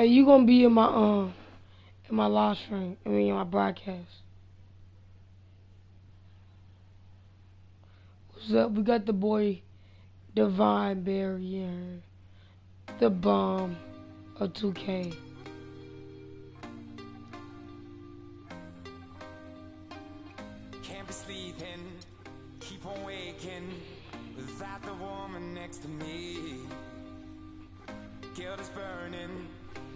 Hey, you gonna be in my live stream? I mean, in my broadcast. What's up? We got the boy Divine Barry here, the bomb of 2K. Can't be sleeping, keep on waking without the woman next to me. Guilt is burning,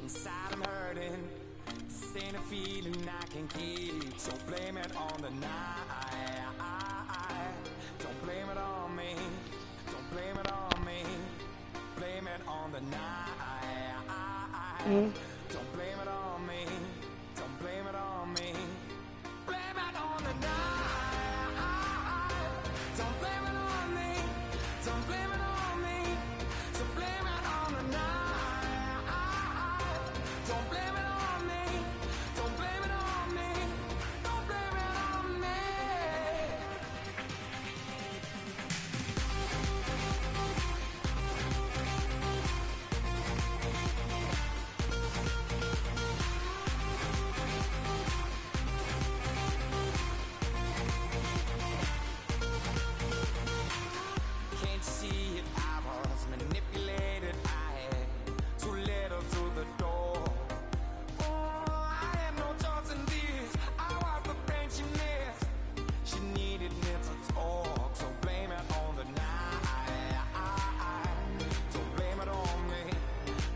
inside I'm hurting. This ain't a feeling I can keep, so blame it on the night. Don't blame it on me, don't blame it on me. Blame it on the night. Don't blame it on me, don't blame it on me. Blame it on the night. Don't blame it on me, don't blame it on me. So blame it on the night. Don't blame it on me, don't blame it on me. Don't blame it on me. Can't you see it? I was manipulated. I had too little through the door. Oh, I had no choice in this. I was the brain she missed. She needed me to talk, so blame it on the night. Don't blame it on me.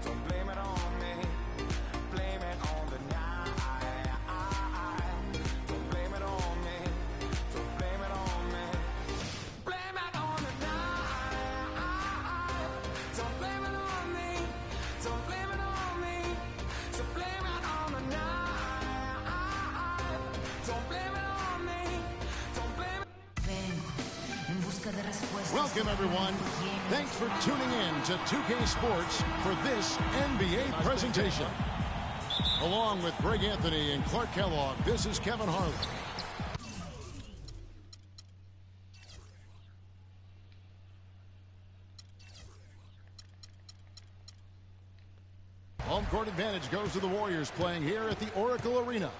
Don't blame it on me. Blame it on the night. Don't blame it on me. Don't blame it on me. Blame it on the night. Don't blame it on me. Don't blame it on me. So blame it on the night. Don't blame it on me. Don't blame it. Welcome, everyone. Thanks for tuning in to 2K Sports for this NBA presentation. Along with Greg Anthony and Clark Kellogg, this is Kevin Harlan. Home court advantage goes to the Warriors playing here at the Oracle Arena.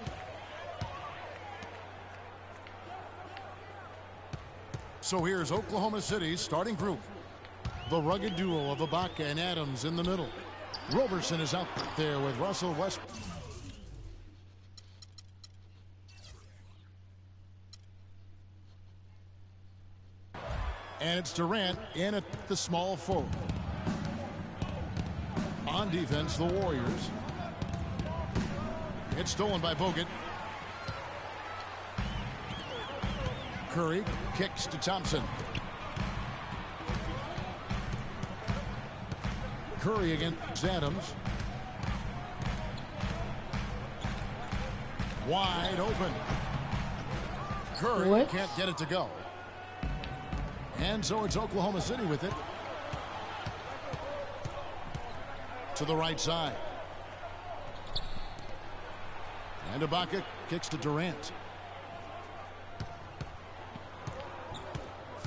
So here's Oklahoma City's starting group. The rugged duo of Ibaka and Adams in the middle. Roberson is out there with Russell Westbrook. And it's Durant in at the small forward. On defense, the Warriors. It's stolen by Bogut. Curry kicks to Thompson. Curry against Adams. Wide open. Curry can't get it to go. And so it's Oklahoma City with it. To the right side. And Ibaka kicks to Durant.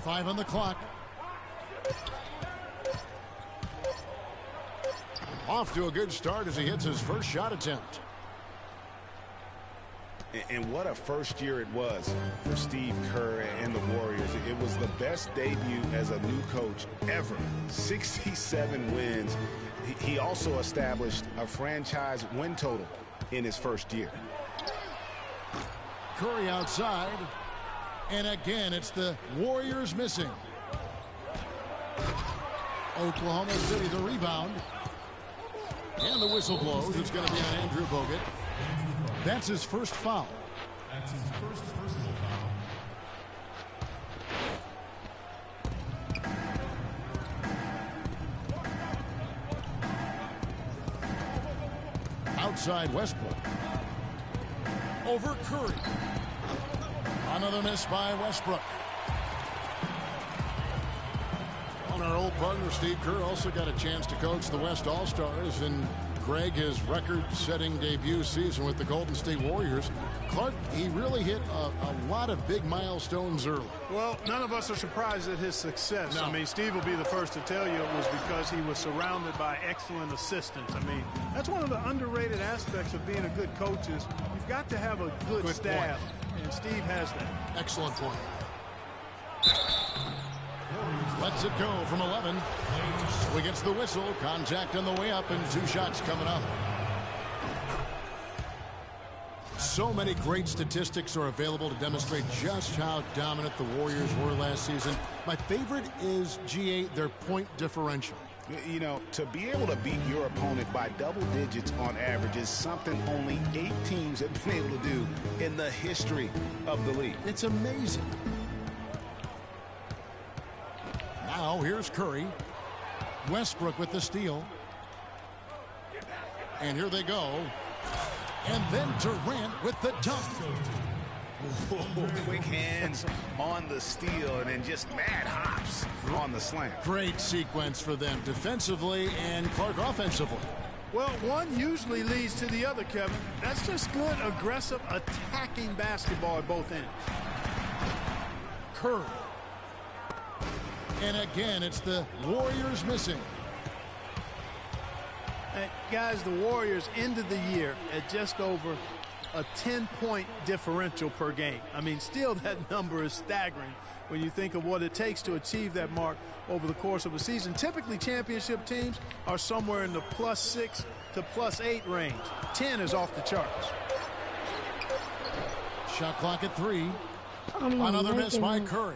5 on the clock. Off to a good start as he hits his first shot attempt. And what a first year it was for Steve Kerr and the Warriors. It was the best debut as a new coach ever. 67 wins. He also established a franchise win total in his first year. Curry outside. And again, it's the Warriors missing. Oklahoma City the rebound. And the whistle blows. It's going to be on Andrew Bogut. That's his first foul. That's his first personal foul. Outside Westbrook. Over Curry. Another miss by Westbrook. On our old partner, Steve Kerr also got a chance to coach the West All-Stars, and Greg, his record-setting debut season with the Golden State Warriors. Clark, he really hit a lot of big milestones early. Well, none of us are surprised at his success. No. I mean, Steve will be the first to tell you it was because he was surrounded by excellent assistants. I mean, that's one of the underrated aspects of being a good coach is you've got to have a good staff, and Steve has that. Excellent point. Lets it go from 11. So he gets the whistle. Contact on the way up, and 2 shots coming up. So many great statistics are available to demonstrate just how dominant the Warriors were last season. My favorite is, GA, their point differential. You know, to be able to beat your opponent by double digits on average is something only 8 teams have been able to do in the history of the league. It's amazing. Now here's Curry. Westbrook with the steal. And here they go. And then Durant with the dunk. Whoa, quick hands on the steal and then just mad hops on the slam. Great sequence for them defensively and Clark offensively. Well, one usually leads to the other, Kevin. That's just good, aggressive, attacking basketball at both ends. Curry. And again, it's the Warriors missing. Guys, the Warriors ended the year at just over a 10-point differential per game. I mean, still that number is staggering when you think of what it takes to achieve that mark over the course of a season. Typically, championship teams are somewhere in the +6 to +8 range. 10 is off the charts. Shot clock at 3. Another miss by Curry.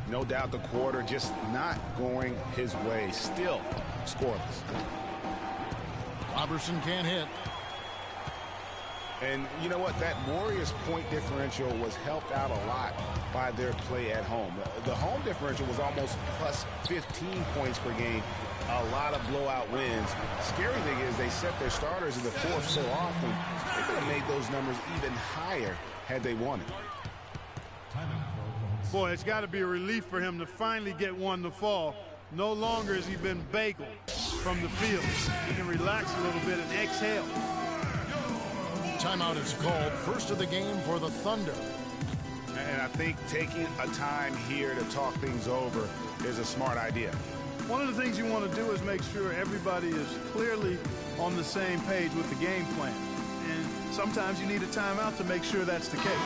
No doubt the quarter just not going his way. Still scoreless. Robertson can't hit. And you know what? That Warriors point differential was helped out a lot by their play at home. The home differential was almost +15 points per game. A lot of blowout wins. Scary thing is they set their starters in the fourth so often. They could have made those numbers even higher had they wanted. Boy, it's got to be a relief for him to finally get one to fall. No longer has he been bageled from the field. He can relax a little bit and exhale. Timeout is called. First of the game for the Thunder. And I think taking a time here to talk things over is a smart idea. One of the things you want to do is make sure everybody is clearly on the same page with the game plan. And sometimes you need a timeout to make sure that's the case.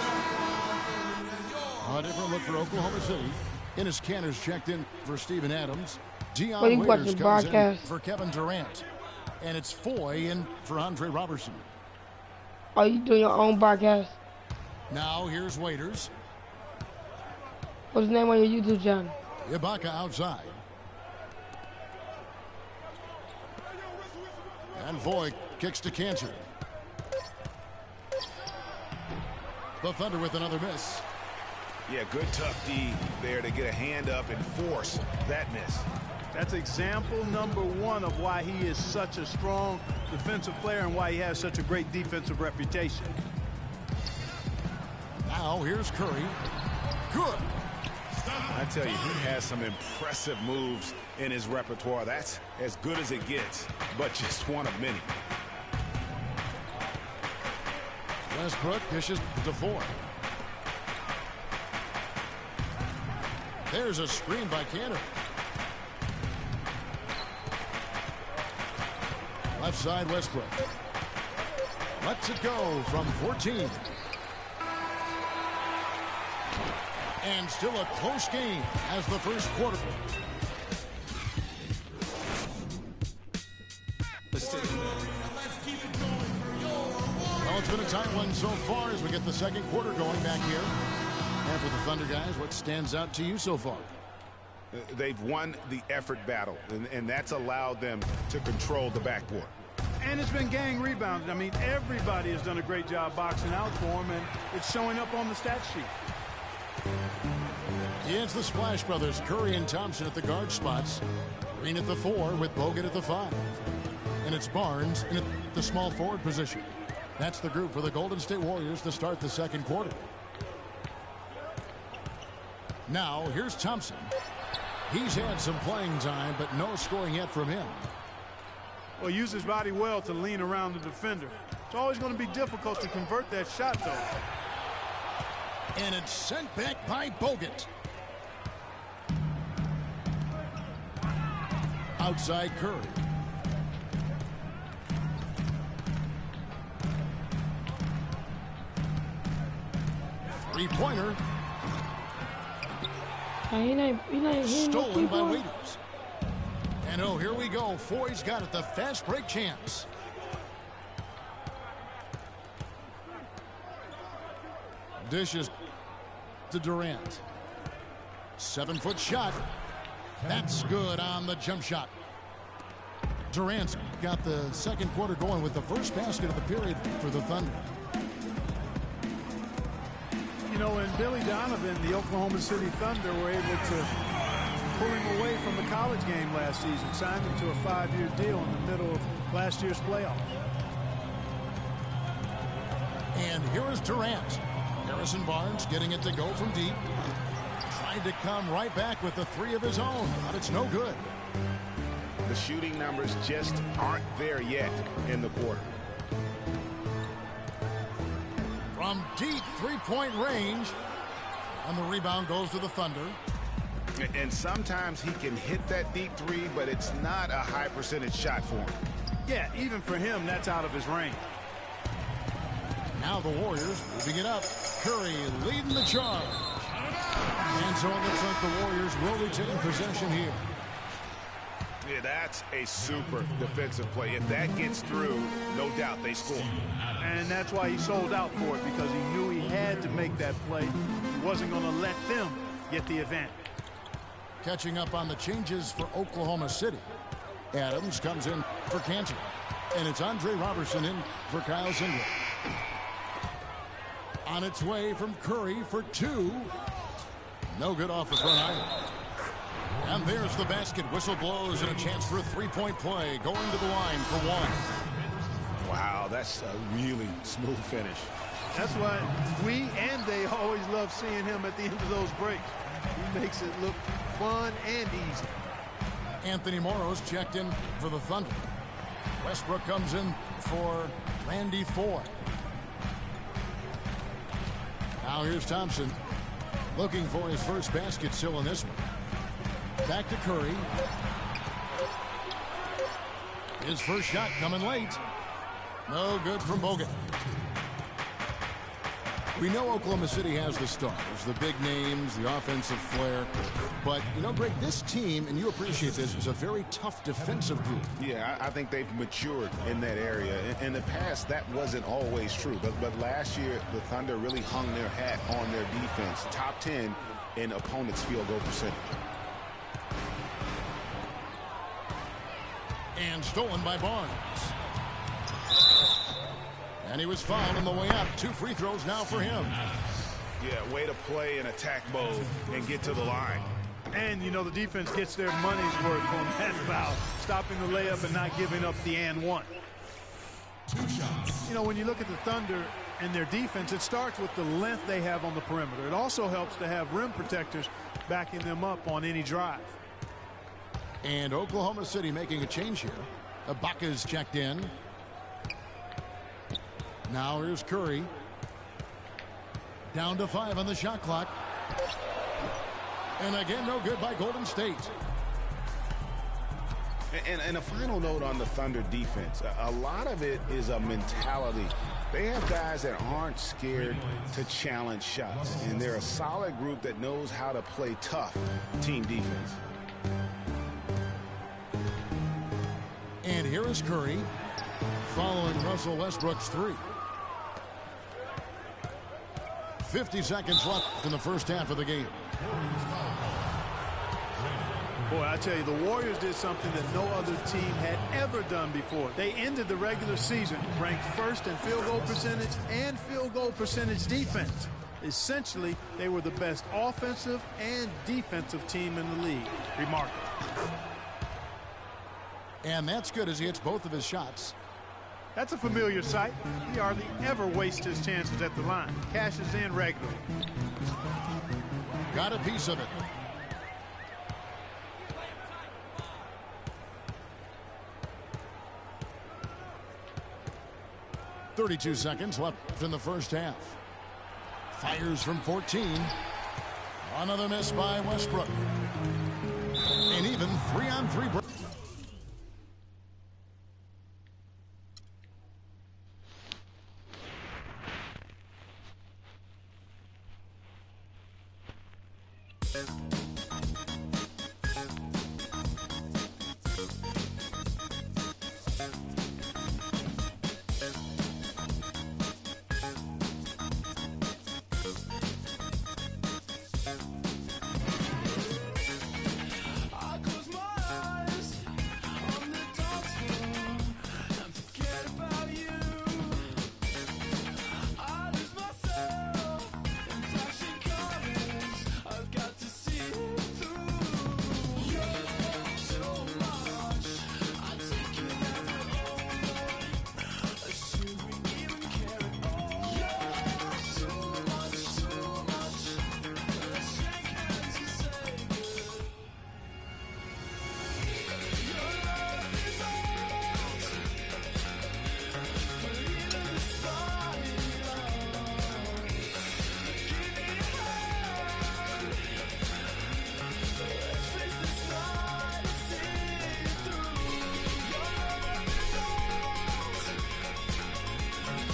A different look for Oklahoma City. Enes Kanter's checked in for Steven Adams. Dion What are you Waiters watching, comes broadcast? in for Kevin Durant. And it's Foy in for Andre Robertson. Are you doing your own podcast? Now here's Waiters. What's the name on your YouTube channel? Ibaka outside. And Foy kicks to Kanter. The Thunder with another miss. Yeah, good tough D there to get a hand up and force that miss. That's example number 1 of why he is such a strong defensive player and why he has such a great defensive reputation. Now here's Curry. Good. I tell you, he has some impressive moves in his repertoire. That's as good as it gets, but just one of many. Westbrook dishes to Foy. There's a screen by Kanter. Left side Westbrook. Lets it go from 14. And still a close game as the first quarter. Well, it's been a tight one so far as we get the second quarter going back here. And for the Thunder guys, what stands out to you so far? They've won the effort battle, and that's allowed them to control the backboard. And it's been gang rebounded. I mean, everybody has done a great job boxing out for him, and it's showing up on the stat sheet. Yeah, it's the Splash Brothers, Curry and Thompson at the guard spots. Green at the 4 with Bogut at the 5. And it's Barnes in the small forward position. That's the group for the Golden State Warriors to start the second quarter. Now, here's Thompson. He's had some playing time, but no scoring yet from him. Well, he used his body well to lean around the defender. It's always going to be difficult to convert that shot, though. And it's sent back by Bogut. Outside Curry. Three-pointer. He not hitting Stolen by no Waiters. And oh, here we go. Foy's got it. The fast break chance. Dishes to Durant. 7-foot shot. That's good on the jump shot. Durant's got the second quarter going with the first basket of the period for the Thunder. You know, and Billy Donovan, the Oklahoma City Thunder, were able to pull him away from the college game last season, signed him to a 5-year deal in the middle of last year's playoff. And here is Durant. Harrison Barnes getting it to go from deep. Trying to come right back with the three of his own, but it's no good. The shooting numbers just aren't there yet in the quarter. From deep three-point range. And the rebound goes to the Thunder. And sometimes he can hit that deep three, but it's not a high percentage shot for him. Yeah, even for him, that's out of his range. Now the Warriors moving it up. Curry leading the charge. And so it looks like the Warriors will retain possession here. Yeah, that's a super defensive play. If that gets through, no doubt they score. And that's why he sold out for it, because he knew he had to make that play. He wasn't going to let them get the advantage. Catching up on the changes for Oklahoma City. Adams comes in for Cantor. And it's Andre Robertson in for Kyle Zindler. On its way from Curry for two. No good off the front iron. And there's the basket. Whistle blows and a chance for a three-point play. Going to the line for one. Wow, that's a really smooth finish. That's why we and they always love seeing him at the end of those breaks. He makes it look fun and easy. Anthony Morrow's checked in for the Thunder. Westbrook comes in for Randy Ford. Now here's Thompson looking for his first basket still in this one. Back to Curry. His first shot coming late. No good from Bogut. We know Oklahoma City has the stars, the big names, the offensive flair. But, you know, Greg, this team, and you appreciate this, is a very tough defensive group. Yeah, I think they've matured in that area. In the past, that wasn't always true. But last year, the Thunder really hung their hat on their defense. Top 10 in opponents' field goal percentage. And stolen by Barnes. And he was fouled on the way up. 2 free throws now for him. Yeah, way to play in attack mode and get to the line. And, you know, the defense gets their money's worth on that foul, stopping the layup and not giving up the and one. 2 shots. You know, when you look at the Thunder and their defense, it starts with the length they have on the perimeter. It also helps to have rim protectors backing them up on any drive. And Oklahoma City making a change here. Ibaka's checked in. Now here's Curry. Down to 5 on the shot clock. And again, no good by Golden State. And a final note on the Thunder defense. A lot of it is a mentality. They have guys that aren't scared to challenge shots. And they're a solid group that knows how to play tough team defense. And here is Curry following Russell Westbrook's 3. 50 seconds left in the first half of the game. Boy, I tell you, the Warriors did something that no other team had ever done before. They ended the regular season ranked first in field goal percentage and field goal percentage defense. Essentially, they were the best offensive and defensive team in the league. Remarkable. And that's good as he hits both of his shots. That's a familiar sight. He hardly ever wastes his chances at the line. Cashes in regularly. Got a piece of it. 32 seconds left in the first half. Fires from 14. Another miss by Westbrook. And even 3-on-3 break.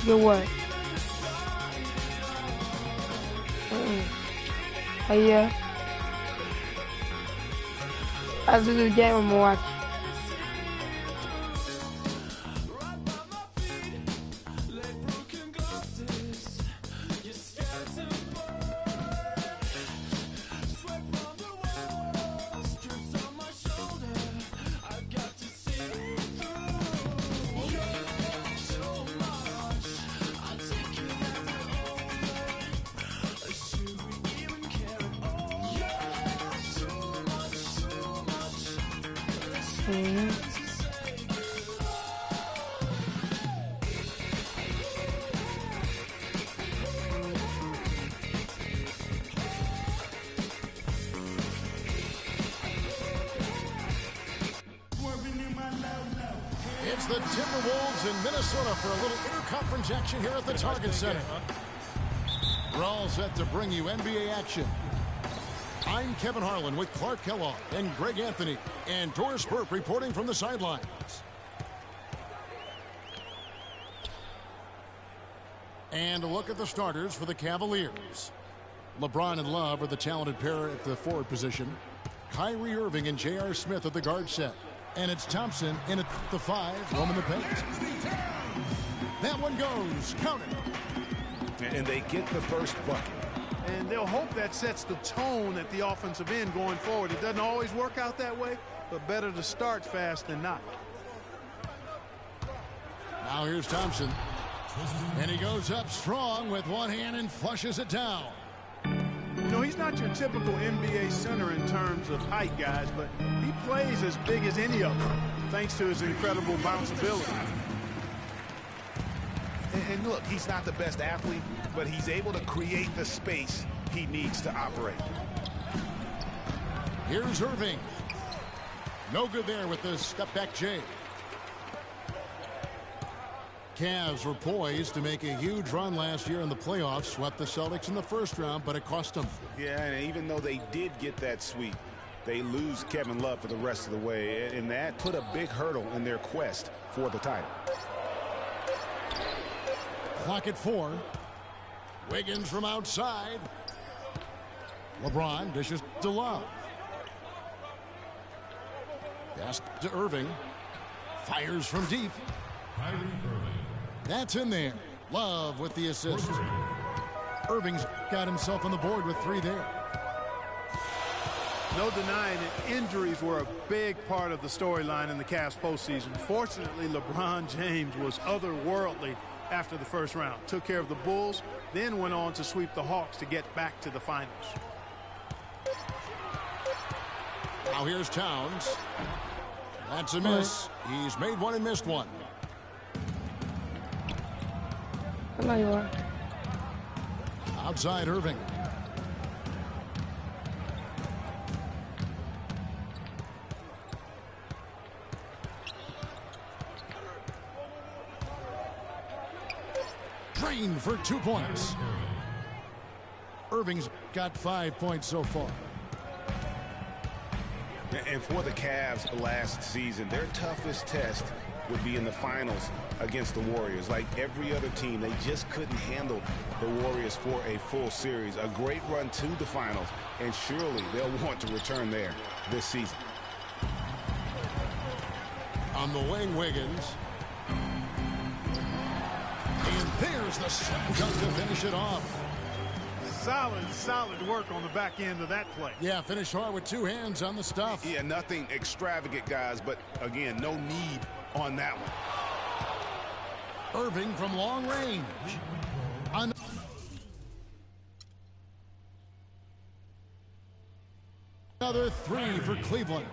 Get what? Oh yeah. After this game, I'm gonna watch. It's the Timberwolves in Minnesota for a little interconference action here at the Target Center. We're all set to bring you NBA action. I'm Kevin Harlan with Clark Kellogg and Greg Anthony and Doris Burke reporting from the sidelines. And a look at the starters for the Cavaliers. LeBron and Love are the talented pair at the forward position. Kyrie Irving and J.R. Smith at the guard set. And it's Thompson in at the 5, roaming the paint. That one goes. Count it. And they get the first bucket. And they'll hope that sets the tone at the offensive end going forward. It doesn't always work out that way, but better to start fast than not. Now here's Thompson. And he goes up strong with one hand and flushes it down. You know, he's not your typical NBA center in terms of height, guys, but he plays as big as any of them, thanks to his incredible bounceability. And look, he's not the best athlete, but he's able to create the space he needs to operate. Here's Irving. No good there with the step-back J. Cavs were poised to make a huge run last year in the playoffs. Swept the Celtics in the first round, but it cost them. Yeah, and even though they did get that sweep, they lose Kevin Love for the rest of the way, and that put a big hurdle in their quest for the title. Clock at 4. Wiggins from outside. LeBron dishes to Love. Pass to Irving. Fires from deep. That's in there. Love with the assist. Irving's got himself on the board with 3 there. No denying it, injuries were a big part of the storyline in the Cavs postseason. Fortunately, LeBron James was otherworldly after the first round. Took care of the Bulls, then went on to sweep the Hawks to get back to the finals. Now here's Towns. That's a miss. He's made one and missed one. There you are. Outside Irving. drained for 2 points. Irving's got 5 points so far. And for the Cavs last season, their toughest test would be in the finals against the Warriors. Like every other team, they just couldn't handle the Warriors for a full series. A great run to the finals, and surely they'll want to return there this season. On the wing, Wiggins. And there's the slam dunk to finish it off. Solid work on the back end of that play. Yeah, finished hard with 2 hands on the stuff. Yeah, nothing extravagant, guys, but again, no need on that one. Irving from long range. Another 3 for Cleveland.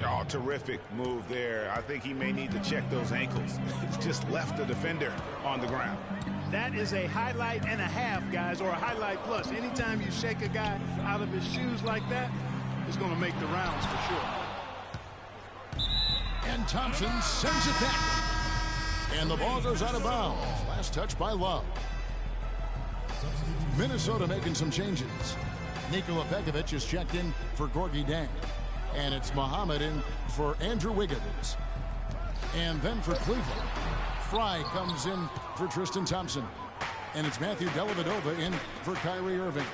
Oh, terrific move there. I think he may need to check those ankles. He's just left the defender on the ground. That is a highlight and a half, guys, or a highlight plus. Anytime you shake a guy out of his shoes like that, it's going to make the rounds for sure. And Thompson sends it back. And the ball goes out of bounds. Last touch by Love. Minnesota making some changes. Nikola Pekovic is checked in for Gorgie Dang. And it's Muhammad in for Andrew Wiggins. And then for Cleveland, Fry comes in for Tristan Thompson. And it's Matthew Dellavedova in for Kyrie Irving.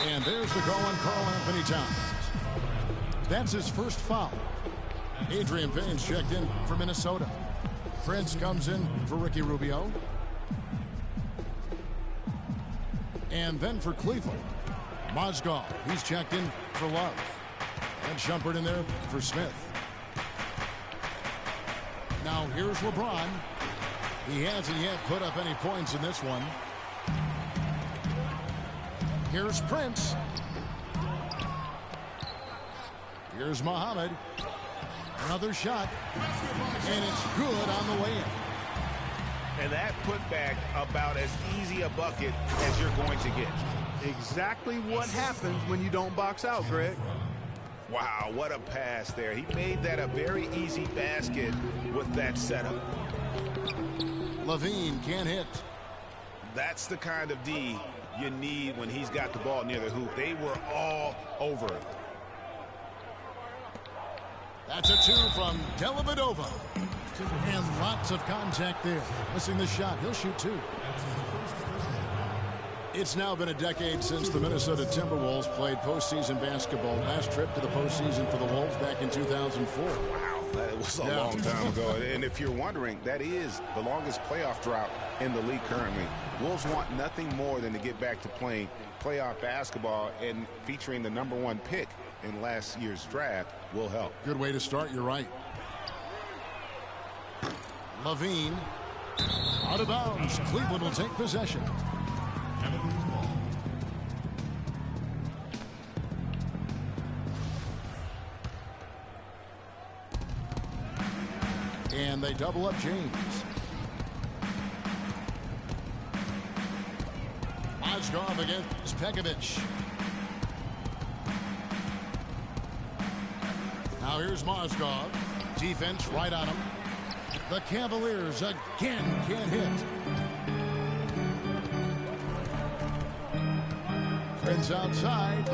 And there's the call on Karl Anthony Towns. That's his first foul. Adrian Payne's checked in for Minnesota. Prince comes in for Ricky Rubio. And then for Cleveland, Mozgov, he's checked in for Love. And Shumpert in there for Smith. Now here's LeBron. He hasn't yet put up any points in this one. Here's Prince. Here's Muhammad. Another shot. And it's good on the way in. And that putback about as easy a bucket as you're going to get. Exactly what happens when you don't box out, Greg. Wow, what a pass there. He made that a very easy basket with that setup. Levine can't hit. That's the kind of D you need when he's got the ball near the hoop. They were all over it. That's a 2 from Dellavedova. And lots of contact there. Missing the shot. He'll shoot 2. It's now been a decade since the Minnesota Timberwolves played postseason basketball. Last trip to the postseason for the Wolves back in 2004. Wow, that was a long time ago. And if you're wondering, that is the longest playoff drought in the league currently. Wolves want nothing more than to get back to playing playoff basketball, and featuring the #1 pick in last year's draft will help. Good way to start, you're right. Levine out of bounds. Cleveland will take possession. And they double up James. Mozgov against Pekovic. Now here's Mozgov. Defense right on him. The Cavaliers again can't hit. Prince outside.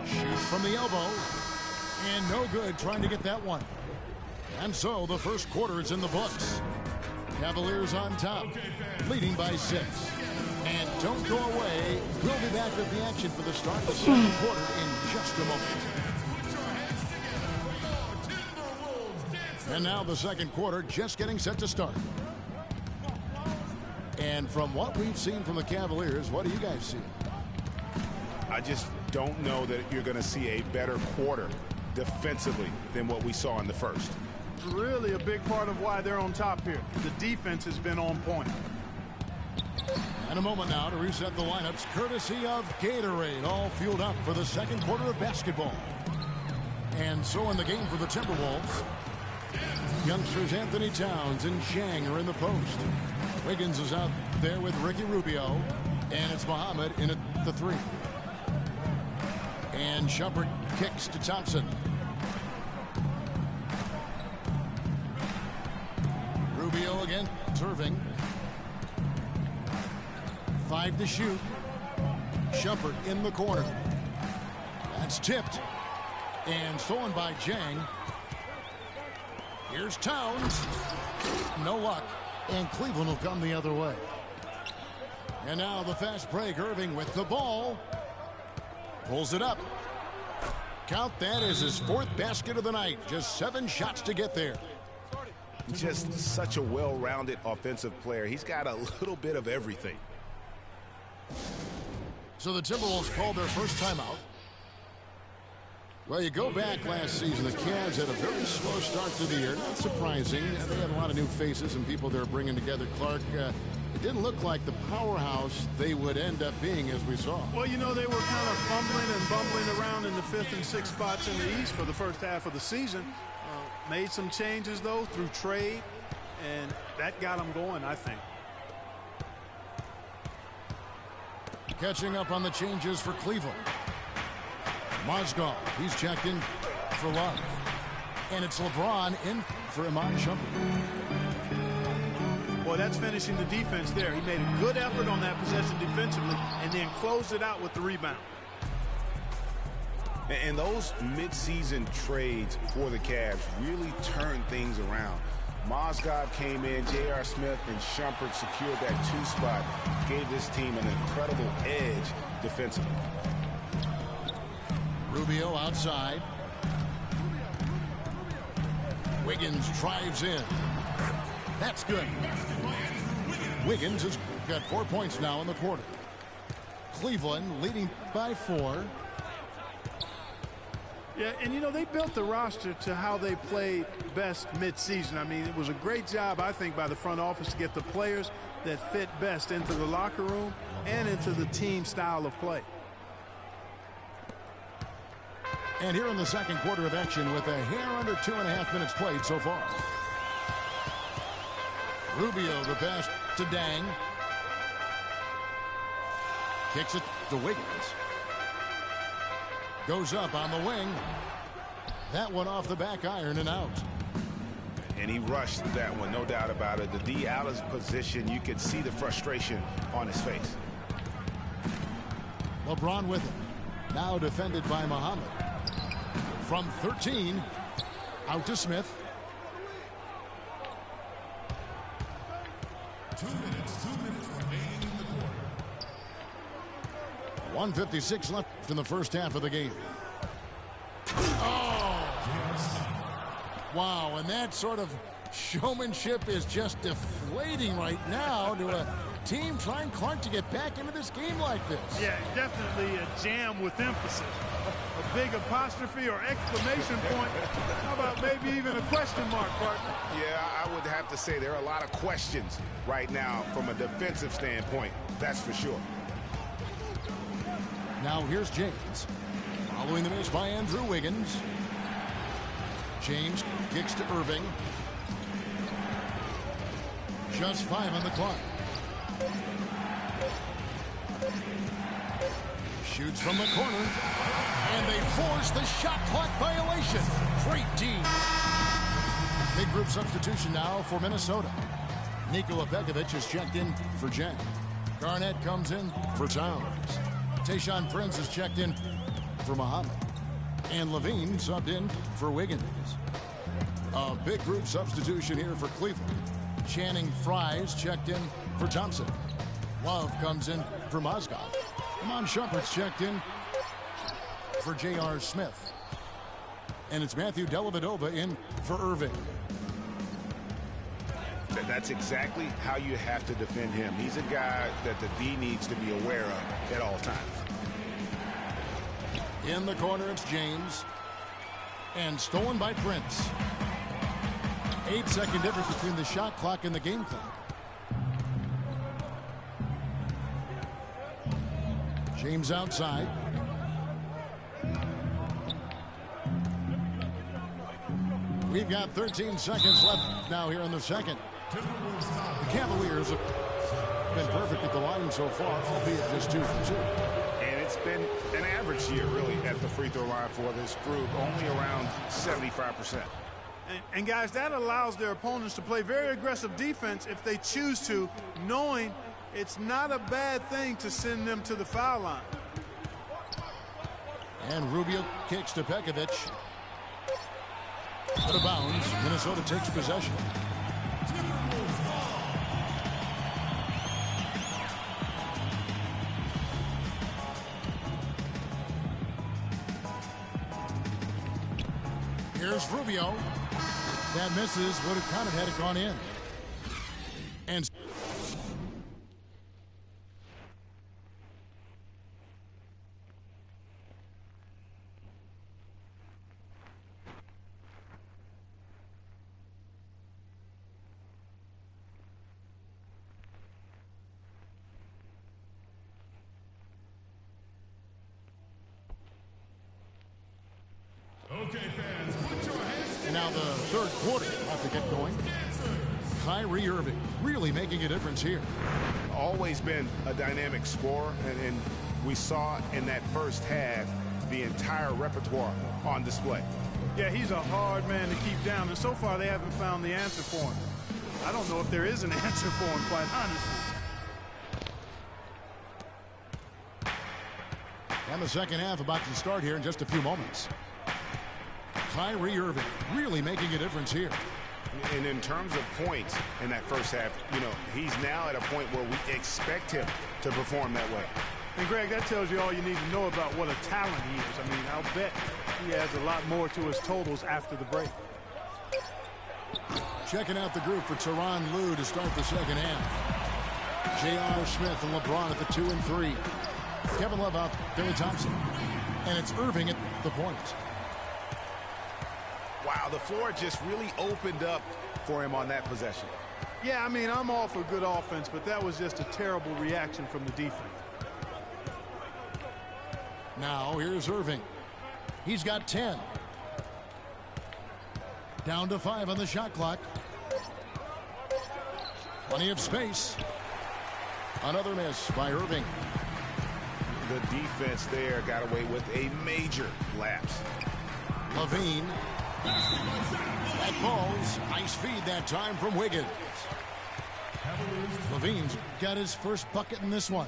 Shoots from the elbow. And no good trying to get that one. And so the first quarter is in the books. Cavaliers on top, leading by 6. And don't go away. We'll be back with the action for the start of the second quarter in just a moment. And now the second quarter just getting set to start. And from what we've seen from the Cavaliers, what do you guys see? I just don't know that you're going to see a better quarter defensively than what we saw in the first. Really a big part of why they're on top here. The defense has been on point. And a moment now to reset the lineups, courtesy of Gatorade, all fueled up for the second quarter of basketball. And so in the game for the Timberwolves, youngsters Anthony Towns and Shang are in the post. Wiggins is out there with Ricky Rubio, and it's Muhammad in at the 3. And Shumpert kicks to Thompson. again, Irving. 5 to shoot. Shumpert in the corner. That's tipped and stolen by Jang. Here's Towns. No luck. And Cleveland will come the other way. And now the fast break. Irving with the ball. Pulls it up. Count that as his 4th basket of the night. Just 7 shots to get there. Just such a well-rounded offensive player. He's got a little bit of everything. So the Timberwolves called their first timeout. Well, you go back last season, the Cavs had a very slow start to the year. Not surprising. They had a lot of new faces and people they're bringing together. Clark, it didn't look like the powerhouse they would end up being, as we saw. Well, you know, they were kind of fumbling and bumbling around in the 5th and 6th spots in the East for the first half of the season. Made some changes, though, through trade, and that got them going, I think. Catching up on the changes for Cleveland. Mozgov, he's checked in for Love. And it's LeBron in for Iman Shumpert. Boy, that's finishing the defense there. He made a good effort on that possession defensively and then closed it out with the rebound. And those midseason trades for the Cavs really turned things around. Mozgov came in, J.R. Smith and Shumpert secured that 2 spot, gave this team an incredible edge defensively. Rubio outside. Wiggins drives in. That's good. Wiggins has got 4 points now in the quarter. Cleveland leading by 4. Yeah, and you know, they built the roster to how they played best midseason. I mean, it was a great job, I think, by the front office to get the players that fit best into the locker room and into the team style of play. And here in the second quarter of action with a hair under 2.5 minutes played so far. Rubio the pass to Dang. Kicks it to Wiggins. Goes up on the wing. That one off the back iron and out. And he rushed that one, no doubt about it. The D out of position, you could see the frustration on his face. LeBron with him. Now defended by Muhammad. From 13, out to Smith. 2 minutes remaining in the quarter. 1:56 left in the first half of the game. Oh! Wow, and that sort of showmanship is just deflating right now to a team trying, Clark, to get back into this game like this. Yeah, definitely a jam with emphasis. A big apostrophe or exclamation point. How about maybe even a question mark, partner? Yeah, I would have to say there are a lot of questions right now from a defensive standpoint. That's for sure. Now here's James. Following the miss by Andrew Wiggins. James kicks to Irving. Just 5 on the clock. Shoots from the corner. And they force the shot clock violation. Great team. Big group substitution now for Minnesota. Nikola Begovic is checked in for Jang. Garnett comes in for Towns. Tayshaun Prince is checked in for Muhammad. And Levine subbed in for Wiggins. A big group substitution here for Cleveland. Channing Frye's checked in for Thompson. Love comes in for Mozgov. Iman Shumpert's checked in for J.R. Smith. And it's Matthew Dellavedova in for Irving. That's exactly how you have to defend him. He's a guy that the D needs to be aware of at all times. In the corner, it's James. And stolen by Prince. 8-second difference between the shot clock and the game clock. James outside. We've got 13 seconds left now here in the second. The Cavaliers have been perfect at the line so far, albeit just 2 for 2. And it's been an average year, really, at the free throw line for this group, only around 75%. And guys, that allows their opponents to play very aggressive defense if they choose to, knowing it's not a bad thing to send them to the foul line. And Rubio kicks to Pekovic. Out of bounds. Minnesota takes possession. Here's Rubio. That misses. Would have counted had it gone in. And Okay, fans, put your hands And now the third quarter about to get going. Kyrie Irving really making a difference here. Always been a dynamic scorer, and we saw in that first half the entire repertoire on display. Yeah, he's a hard man to keep down, and so far they haven't found the answer for him. I don't know if there is an answer for him, quite honestly. And the second half about to start here in just a few moments. Kyrie Irving really making a difference here. And in terms of points in that first half, he's now at a point where we expect him to perform that way. And Greg, that tells you all you need to know about what a talent he is. I mean, I'll bet he has a lot more to his totals after the break. Checking out the group for Tyronn Lue to start the second half. J.R. Smith and LeBron at the 2 and 3. Kevin Love out, Billy Thompson. And it's Irving at the point. Wow, the floor just really opened up for him on that possession. Yeah, I mean, I'm all for good offense, but that was just a terrible reaction from the defense. Now here's Irving. He's got 10. Down to 5 on the shot clock. Plenty of space. Another miss by Irving. The defense there got away with a major lapse. Levine. That ball's nice feed that time from Wiggins. Levine's got his first bucket in this one.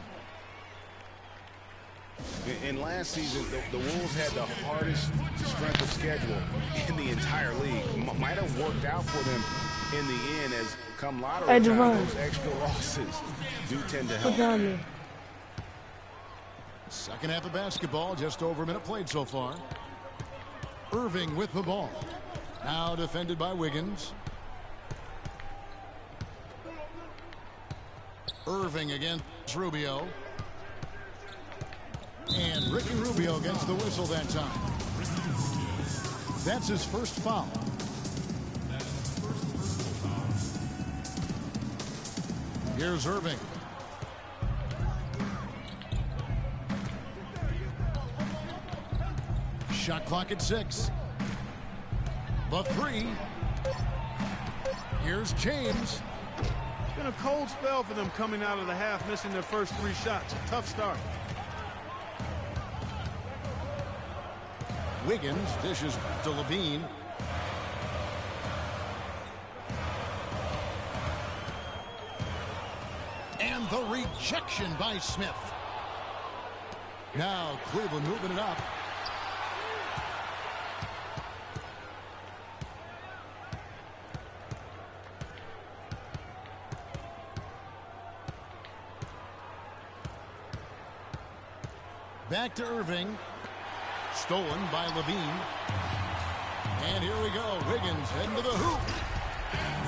In last season, the Wolves had the hardest strength of schedule in the entire league. Might have worked out for them in the end, as come lottery time, those extra losses do tend to help. Second half of basketball, just over a minute played so far. Irving with the ball. Now defended by Wiggins. Irving against Rubio. And Ricky Rubio against the whistle that time. That's his first foul. Here's Irving. Shot clock at 6. The 3. Here's James. It's been a cold spell for them coming out of the half, missing their first 3 shots. Tough start. Wiggins dishes to Levine. And the rejection by Smith. Now Cleveland moving it up. Back to Irving. Stolen by Levine. And here we go. Wiggins heading to the hoop.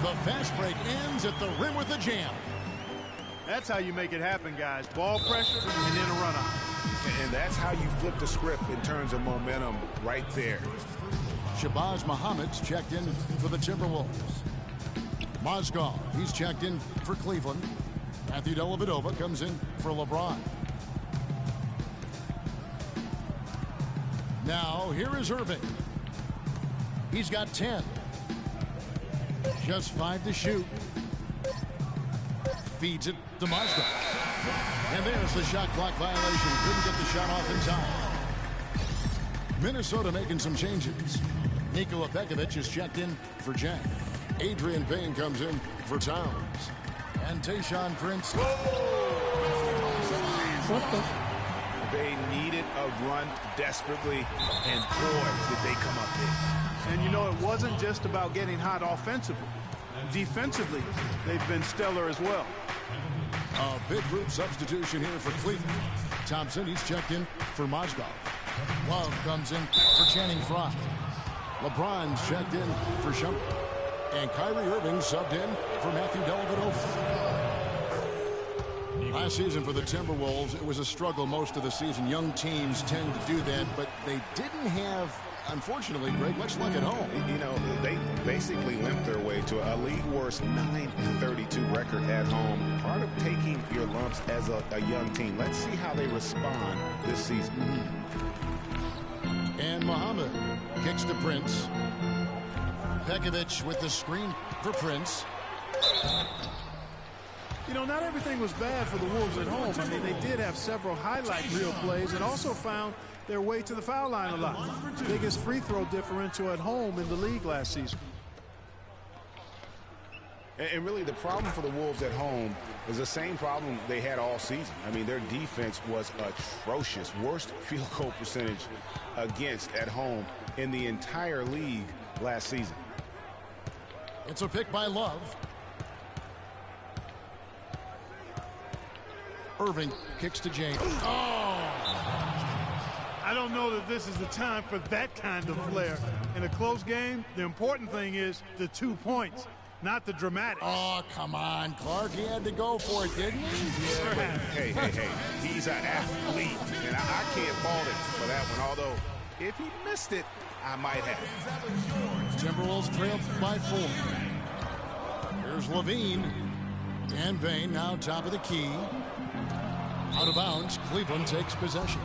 The fast break ends at the rim with a jam. That's how you make it happen, guys. Ball pressure and then a run out. And that's how you flip the script in terms of momentum right there. Shabazz Muhammad's checked in for the Timberwolves. Mozgov, he's checked in for Cleveland. Matthew Dellavedova comes in for LeBron. Now, here is Irving. He's got 10. Just 5 to shoot. Feeds it to Mozgov. And there's the shot clock violation. Couldn't get the shot off in time. Minnesota making some changes. Nikola Pekovic is checked in for Jack. Adrian Payne comes in for Towns. And Tayshaun Prince. They needed a run desperately, and boy, did they come up big. And you know, it wasn't just about getting hot offensively. Defensively, they've been stellar as well. A big group substitution here for Cleveland. Thompson, he's checked in for Mozgov. Love comes in for Channing Frye. LeBron's checked in for Shumpert. And Kyrie Irving subbed in for Matthew Dellavedova. Last season for the Timberwolves, it was a struggle most of the season. Young teams tend to do that, but they didn't have, unfortunately, Greg, much luck at home. You know, they basically limped their way to a league worst 9-32 record at home. Part of taking your lumps as a young team. Let's see how they respond this season. And Muhammad kicks to Prince. Pekovic with the screen for Prince. You know, not everything was bad for the Wolves at home. I mean, they did have several highlight reel plays and also found their way to the foul line a lot. Biggest free throw differential at home in the league last season. And really, the problem for the Wolves at home is the same problem they had all season. I mean, their defense was atrocious. Worst field goal percentage against at home in the entire league last season. It's a pick by Love. Irving kicks to James. Oh! I don't know that this is the time for that kind of flair. In a close game, the important thing is the 2 points, not the dramatics. Oh, come on, Clark. He had to go for it, didn't he? Yeah, hey. He's an athlete, and I can't fault him for that one. Although, if he missed it, I might have. Timberwolves trail by 4. Here's Levine. And Bain now top of the key. Out of bounds, Cleveland takes possession.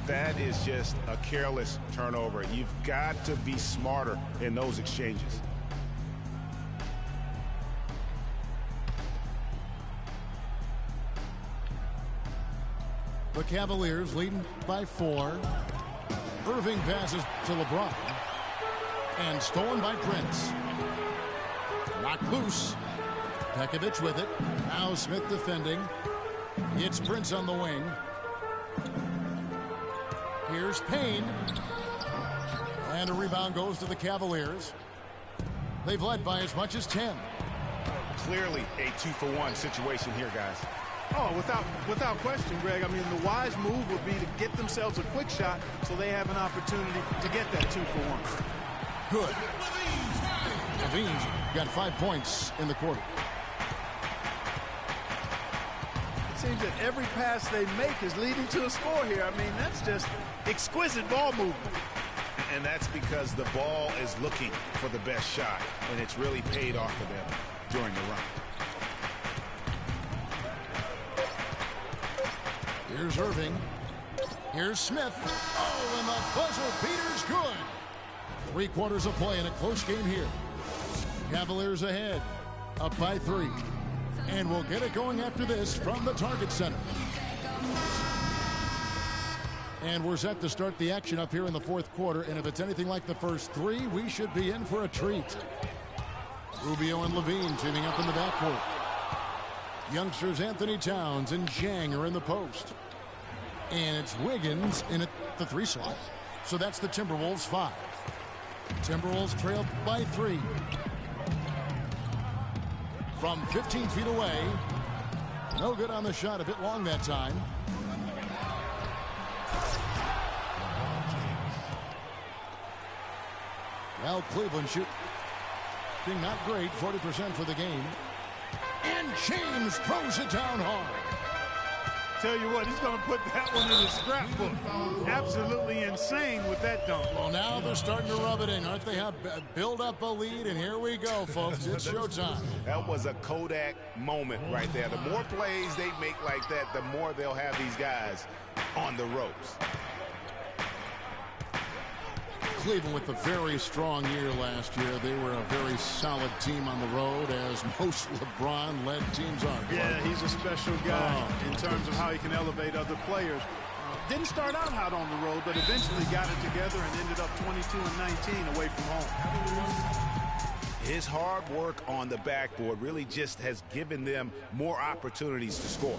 That is just a careless turnover. You've got to be smarter in those exchanges. The Cavaliers leading by 4. Irving passes to LeBron. And stolen by Prince. Knocked loose. Pekovic with it. Now Smith defending. It's Prince on the wing. Here's Payne. And a rebound goes to the Cavaliers. They've led by as much as 10. Clearly a 2-for-1 situation here, guys. Oh, without question, Greg. I mean, the wise move would be to get themselves a quick shot so they have an opportunity to get that 2-for-1. Good. Levine's got 5 points in the quarter. It seems that every pass they make is leading to a score here. I mean, that's just exquisite ball movement. And that's because the ball is looking for the best shot, and it's really paid off for them during the run. Here's Irving. Here's Smith. Oh, and the buzzer beater's good. 3 quarters of play in a close game here. Cavaliers ahead, up by 3. And we'll get it going after this from the Target Center. And we're set to start the action up here in the 4th quarter. And if it's anything like the first 3, we should be in for a treat. Rubio and Levine teaming up in the backcourt. Youngsters Anthony Towns and Zhang are in the post. And it's Wiggins in at the 3 slot. So that's the Timberwolves 5. Timberwolves trail by 3. From 15 feet away. No good on the shot. A bit long that time. Well, Cleveland shooting not great. 40% for the game. And James throws it down hard. Tell you what, he's going to put that one in his scrapbook. Absolutely insane with that dunk. Well, now they're starting to rub it in, aren't they? Have build up a lead, and here we go, folks. It's showtime. That was a Kodak moment right there. The more plays they make like that, the more they'll have these guys on the ropes. Cleveland with a very strong year last year. They were a very solid team on the road, as most LeBron-led teams are. Yeah, he's a special guy in terms of how he can elevate other players. Didn't start out hot on the road, but eventually got it together and ended up 22-19 away from home. His hard work on the backboard really just has given them more opportunities to score.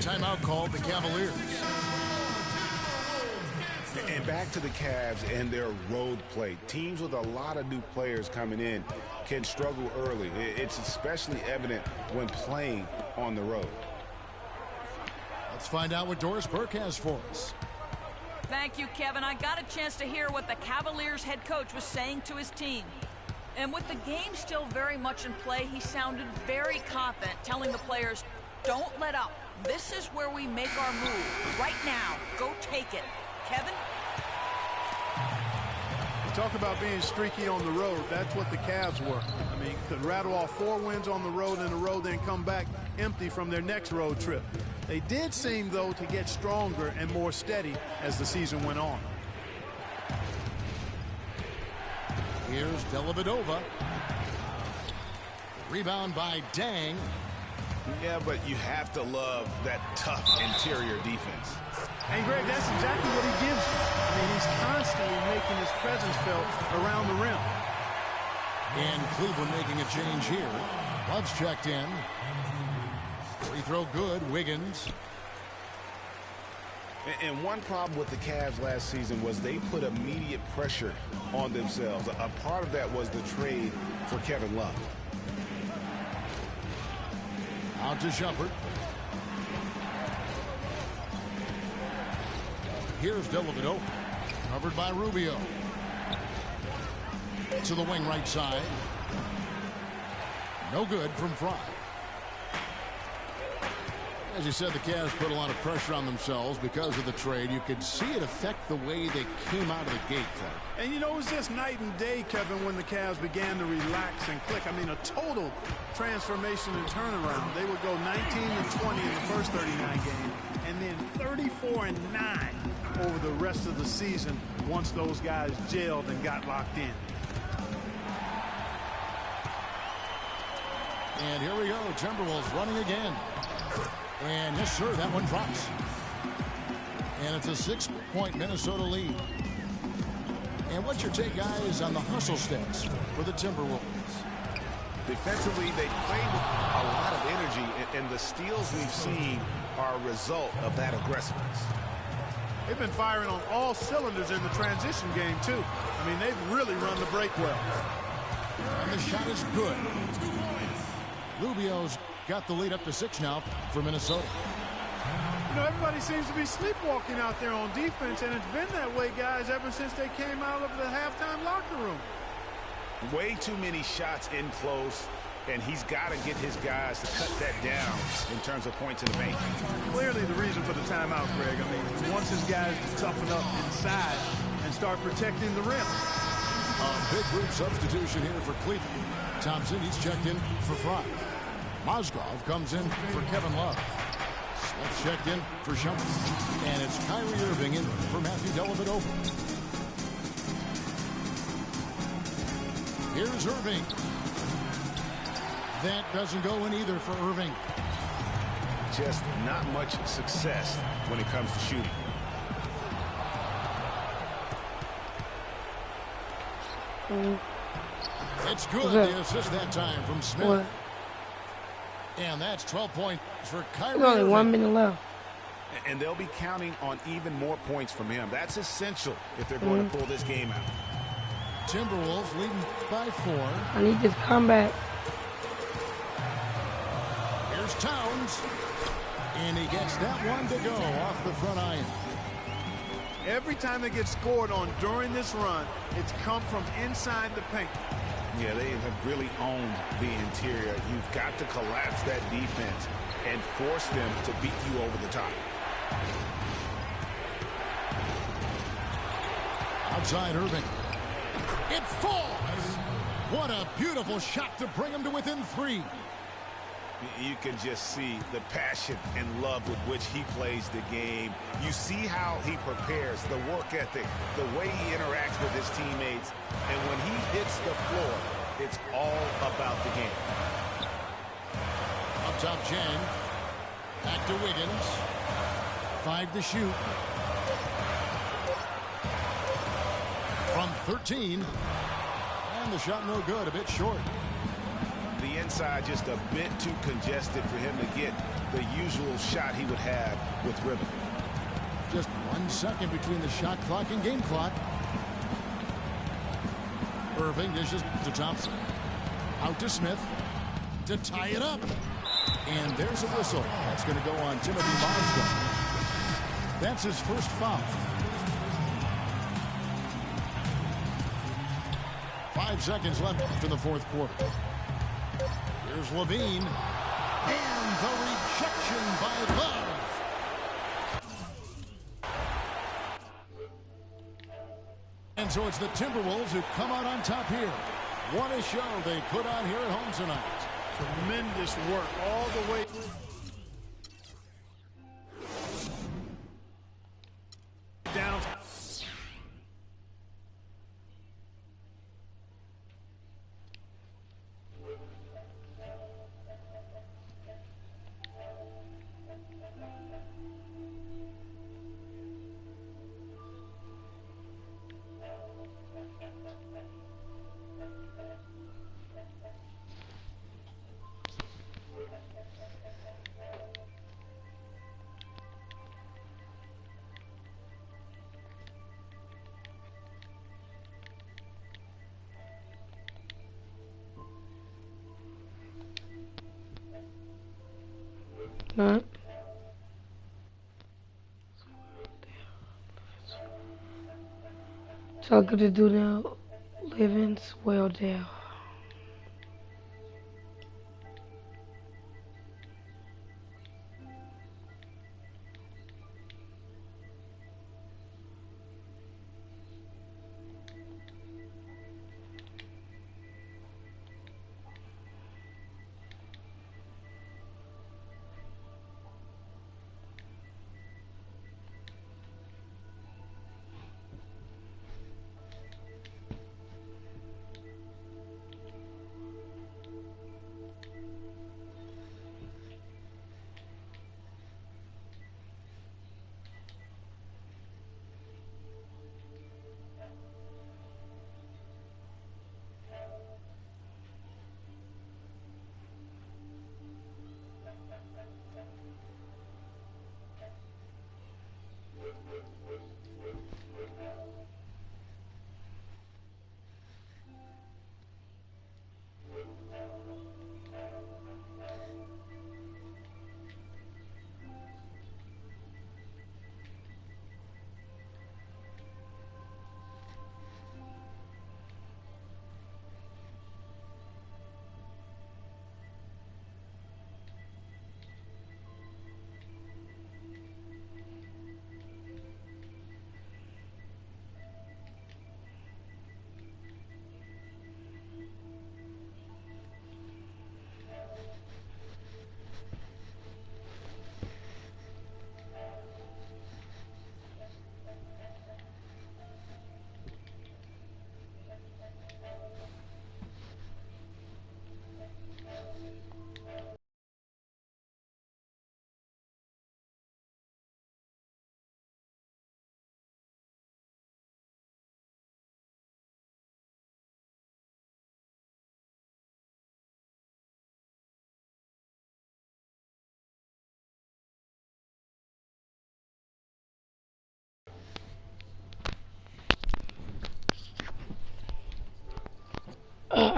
Timeout called the Cavaliers. And back to the Cavs and their road play. Teams with a lot of new players coming in can struggle early. It's especially evident when playing on the road. Let's find out what Doris Burke has for us. Thank you, Kevin. I got a chance to hear what the Cavaliers head coach was saying to his team. And with the game still very much in play, he sounded very confident, telling the players, don't let up. This is where we make our move. Right now. Go take it. Kevin? You talk about being streaky on the road. That's what the Cavs were. I mean, could rattle off 4 wins on the road in a row, then come back empty from their next road trip. They did seem, though, to get stronger and more steady as the season went on. Here's Dellavedova. Rebound by Dang. Yeah, but you have to love that tough interior defense. And, Greg, that's exactly what he gives you. I mean, he's constantly making his presence felt around the rim. And Cleveland making a change here. Love's checked in. Free throw good. Wiggins. And one problem with the Cavs last season was they put immediate pressure on themselves. A part of that was the trade for Kevin Love. Out to Shumpert. Here's Dellavedova. Covered by Rubio. To the wing right side. No good from Fry. As you said, the Cavs put a lot of pressure on themselves because of the trade. You could see it affect the way they came out of the gate, Clark. And, you know, it was just night and day, Kevin, when the Cavs began to relax and click. I mean, a total transformation and turnaround. They would go 19-20 in the first 39 games, and then 34-9 over the rest of the season once those guys gelled and got locked in. And here we go. Timberwolves running again. And yes, sir, that one drops. And it's a 6-point Minnesota lead. And what's your take, guys, on the hustle stats for the Timberwolves? Defensively, they played with a lot of energy, and the steals we've seen are a result of that aggressiveness. They've been firing on all cylinders in the transition game, too. I mean, they've really run the break well. And the shot is good. Rubio's got the lead up to 6 now for Minnesota. You know, everybody seems to be sleepwalking out there on defense, and it's been that way, guys, ever since they came out of the halftime locker room. Way too many shots in close, and he's got to get his guys to cut that down in terms of points in the paint. Clearly the reason for the timeout, Greg. I mean, he wants his guys to toughen up inside and start protecting the rim. A big group substitution here for Cleveland. Thompson, he's checked in for Fry. Mozgov comes in for Kevin Love. Smith checked in for Shumpert. And it's Kyrie Irving in for Matthew Dellavedova. Here's Irving. That doesn't go in either for Irving. Just not much success when it comes to shooting. It's good. The assist that time from Smith. What? And that's 12 points for Kyrie There's only Irving. 1 minute left. And they'll be counting on even more points from him. That's essential if they're going to pull this game out. Timberwolves leading by 4. I need this comeback. Here's Towns. And he gets that one to go off the front iron. Every time they get scored on during this run, it's come from inside the paint. Yeah, they have really owned the interior. You've got to collapse that defense and force them to beat you over the top. Outside Irving. It falls. What a beautiful shot to bring him to within 3. You can just see the passion and love with which he plays the game. You see how he prepares, the work ethic, the way he interacts with his teammates. And when he hits the floor, it's all about the game. Up top, Jen. Back to Wiggins. 5 to shoot. From 13. And the shot no good, a bit short. The inside just a bit too congested for him to get the usual shot he would have with rhythm. Just 1 second between the shot clock and game clock. Irving dishes to Thompson. Out to Smith to tie it up. And there's a whistle. That's going to go on Timothy Marsden. That's his first foul. 5 seconds left in the fourth quarter. Here's Levine. And the rejection by Love. And so it's the Timberwolves who come out on top here. What a show they put on here at home tonight. Tremendous work all the way. Down. Huh? Talking to do now, living well down.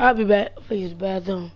I'll be back for his bathroom.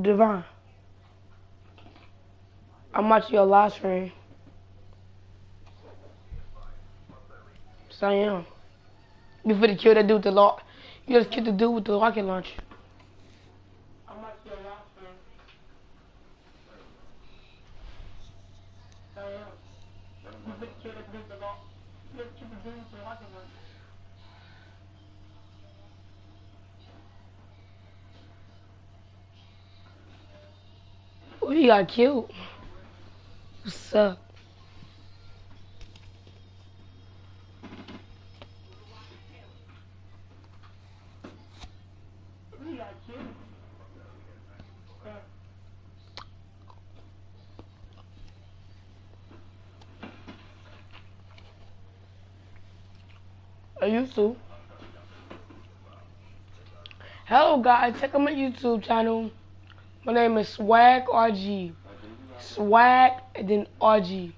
Devon, I'm watching your live stream. So I am. You finna kill that dude with the lock. You just killed the dude with the rocket launcher. I'm watching your live stream. So I am. You finna kill that dude with the lock. You just killed the dude with the rocket launcher. Oh, he got killed. What's up? He got killed. I used to. Hello guys, check out my YouTube channel. My name is Swag RG. Swag and then RG.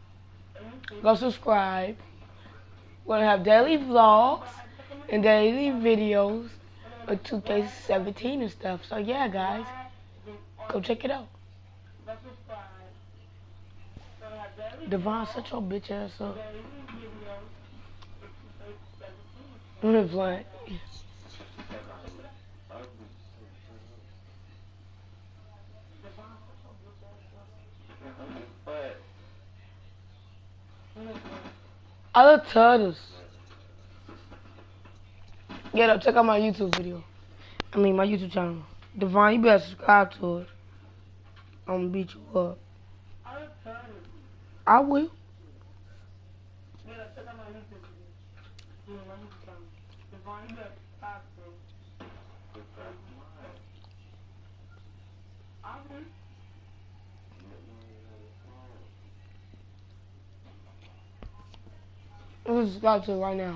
Go subscribe. We're gonna have daily vlogs and daily videos of 2K17 and stuff. So yeah guys, go check it out. Devon, shut your bitch ass up. I'm playing. I love turtles. Get up, check out my YouTube video. My YouTube channel. Devon, you better subscribe to it. I'm gonna beat you up. I will. Get up, check out my YouTube video. My YouTube channel. Devon, you better subscribe to it. I will. I'm gonna subscribe to it right now.